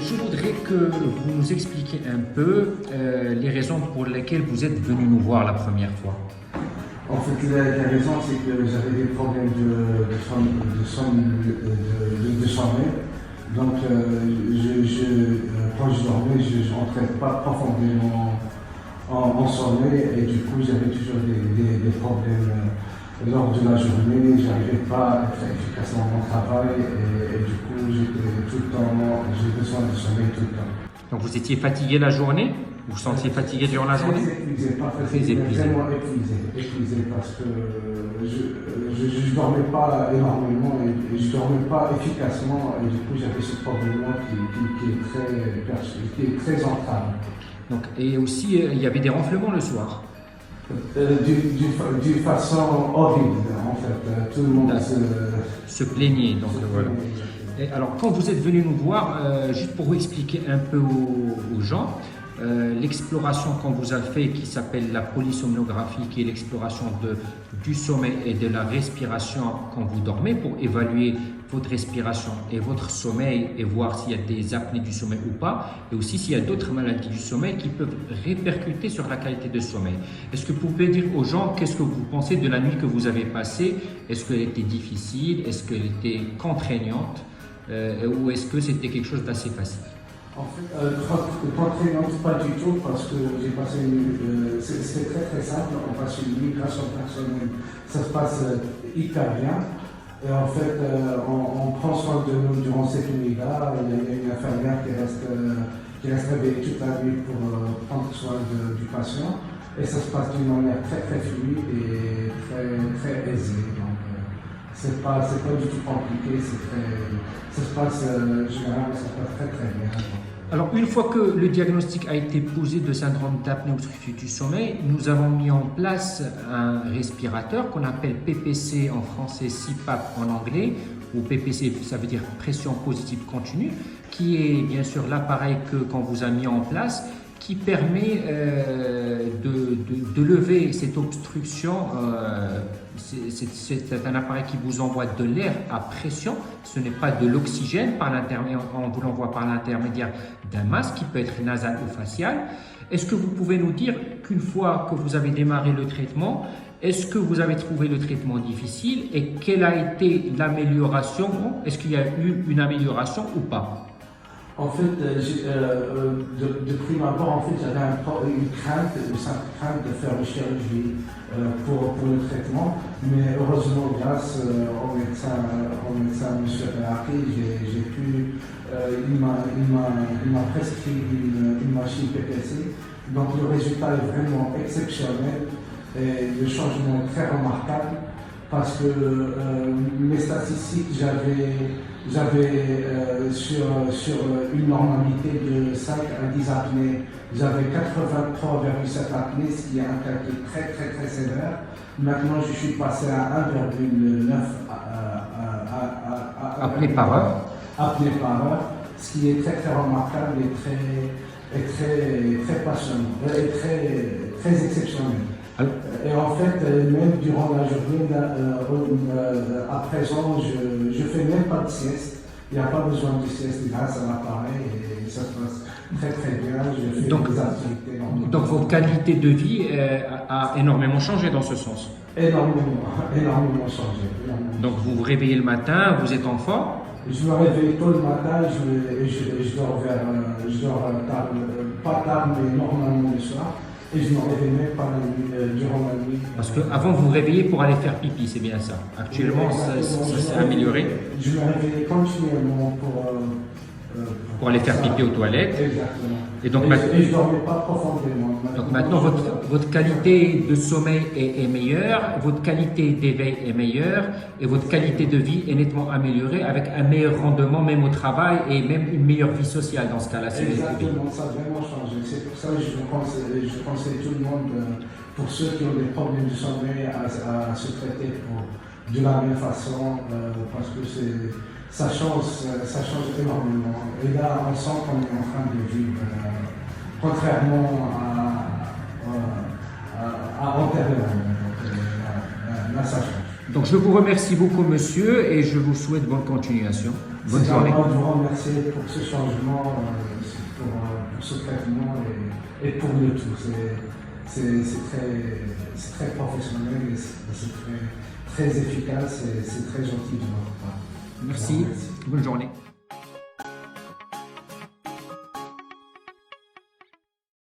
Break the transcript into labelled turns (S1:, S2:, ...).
S1: Je voudrais que vous nous expliquiez un peu les raisons pour lesquelles vous êtes venu nous voir la première fois.
S2: En fait, la raison, c'est que j'avais des problèmes de sommeil. Donc, quand je dormais, je n'entrais pas profondément en sommeil et du coup, j'avais toujours des problèmes lors de la journée. Je n'arrivais pas à faire efficacement mon travail et du coup, j'ai besoin de sommeil tout le temps.
S1: Donc vous étiez fatigué la journée? Vous vous sentiez fatigué durant la journée?
S2: Épuisé, pas fatigué, mais vraiment épuisé parce que je ne dormais pas énormément et je ne dormais pas efficacement et du coup j'avais ce problème-là qui est très entravant.
S1: Donc, et aussi, il y avait des ronflements le soir.
S2: D'une façon horrible, en fait. Tout le monde
S1: se plaignait. Donc, voilà. Et alors, quand vous êtes venu nous voir, juste pour vous expliquer un peu aux gens, l'exploration qu'on vous a fait qui s'appelle la polysomnographie, qui est l'exploration du sommeil et de la respiration quand vous dormez pour évaluer votre respiration et votre sommeil et voir s'il y a des apnées du sommeil ou pas, et aussi s'il y a d'autres maladies du sommeil qui peuvent répercuter sur la qualité de sommeil. Est-ce que vous pouvez dire aux gens qu'est-ce que vous pensez de la nuit que vous avez passée? Est-ce qu'elle était difficile? Est-ce qu'elle était contraignante? Ou est-ce que c'était quelque chose d'assez facile?
S2: En fait, contraignante, pas du tout, parce que j'ai passé c'est très simple, on passe une nuit grâce au personnel, ça se passe hyper bien. Et en fait, on prend soin de nous durant cette nuit-là. Il y a une infirmière qui reste réveillée toute la nuit pour prendre soin du patient. Et ça se passe d'une manière très fluide et très aisée. Donc, c'est pas du tout compliqué, ça se passe généralement, ça se passe très bien.
S1: Alors, une fois que le diagnostic a été posé de syndrome d'apnée obstructive du sommeil, nous avons mis en place un respirateur qu'on appelle PPC en français, CPAP en anglais, ou PPC, ça veut dire pression positive continue, qui est bien sûr l'appareil qu'on vous a mis en place, qui permet de lever cette obstruction. C'est un appareil qui vous envoie de l'air à pression, ce n'est pas de l'oxygène, on vous l'envoie par l'intermédiaire d'un masque qui peut être nasal ou facial. Est-ce que vous pouvez nous dire qu'une fois que vous avez démarré le traitement, est-ce que vous avez trouvé le traitement difficile et quelle a été l'amélioration? Est-ce qu'il y a eu une amélioration ou pas?
S2: En fait, de prime abord, en fait, j'avais une simple crainte de faire une chirurgie pour le traitement, mais heureusement, grâce au médecin M. Ferrari, il m'a prescrit une machine PPC. Donc le résultat est vraiment exceptionnel et le changement est très remarquable parce que les statistiques, j'avais sur une normalité de 5 à 10 apnées, j'avais 83,7 apnées, ce qui est un calcul très sévère. Maintenant, je suis passé à 1,9
S1: apnées par heure.
S2: Apnées par heure, ce qui est très remarquable et très passionnant, et très exceptionnel. Et en fait, même durant la journée, à présent, je fais même pas de sieste. Il n'y a pas besoin de sieste grâce à l'appareil et ça se passe très bien. Je fais des activités normales.
S1: Donc votre qualité de vie a énormément changé dans ce sens?
S2: Énormément changé.
S1: Donc vous vous réveillez le matin, vous êtes en forme?
S2: Je me réveille tôt le matin et je dors tard, pas tard, mais normalement le soir. Et je ne me réveille même pas durant la nuit.
S1: Parce qu'avant, vous vous réveillez pour aller faire pipi, c'est bien ça. Actuellement, ça s'est amélioré.
S2: Je me réveille continuellement
S1: pour aller faire pipi aux toilettes.
S2: Exactement.
S1: Et donc,
S2: je ne dormais pas profondément.
S1: Donc maintenant, votre qualité de sommeil est meilleure, votre qualité d'éveil est meilleure et votre qualité de vie est nettement améliorée avec un meilleur rendement même au travail et même une meilleure vie sociale dans ce cas-là.
S2: Exactement, ça a vraiment changé. C'est pour ça que je conseille tout le monde, pour ceux qui ont des problèmes de sommeil, à se traiter de la même façon parce que ça change énormément. Et là, on sent qu'on est en train de vivre, contrairement à antérieurement. Là, ça change.
S1: Donc, je vous remercie beaucoup, monsieur, et je vous souhaite bonne continuation. Bonne journée.
S2: C'est à moi de vous remercier pour ce changement, pour ce traitement et pour le tout. C'est très professionnel et c'est très efficace et c'est très gentil de votre part.
S1: Merci. Bonne journée.